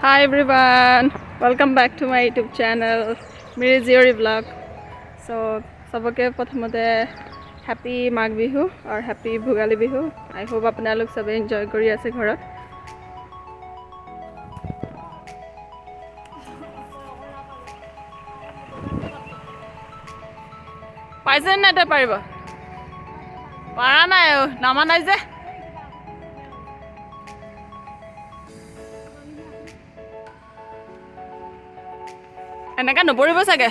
Hi everyone, welcome back to my YouTube channel MIRI JIYORI vlog. So सबके प्रथमते happy Magh Bihu और happy Bhogali Bihu. I hope अपना लोग सब enjoy करी आसे घरत. पाइसे ना ते पारिबो पारा ना नामा नाइ जे এনেকা নপৰিব চাগে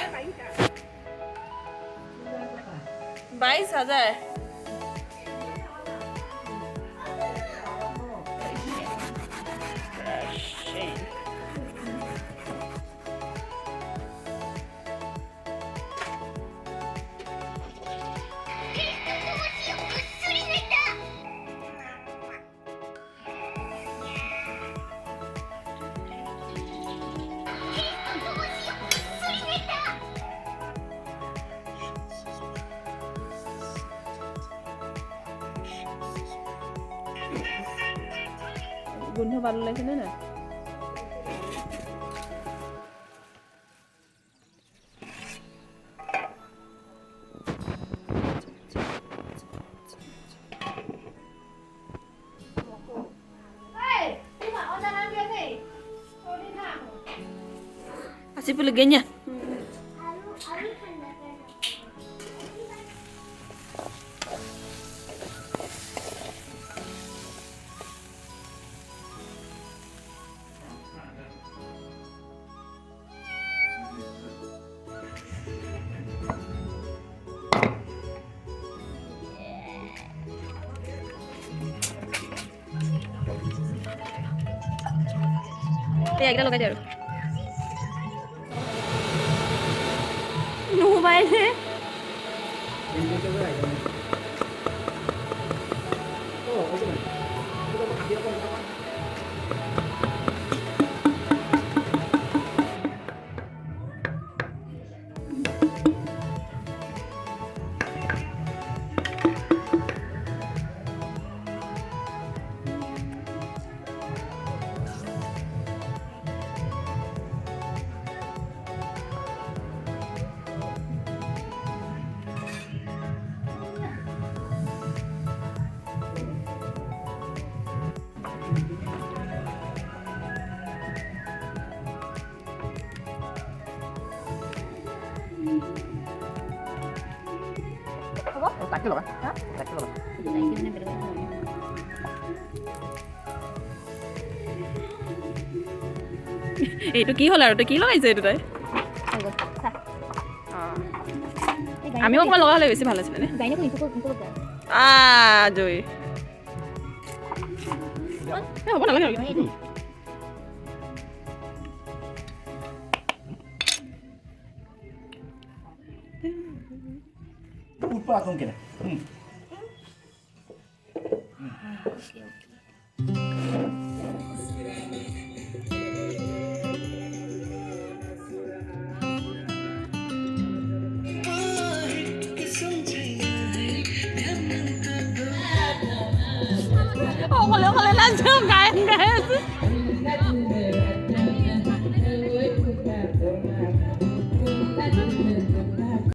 22,000 গোন্ধ ভালো লাগছে না Así por legueña. Te agregalo gallo. No baile. Takil loh, kan? Takil loh. Itu কি হল আৰু তো কি লগাইছে এটো তাই আমি অকমান লগা হলে বেছি ভাল আছিল নে গাইনে কোন ইনফো জয় হ'ব নালাগে Lupa akong kina. Oh, kalau langsung guys.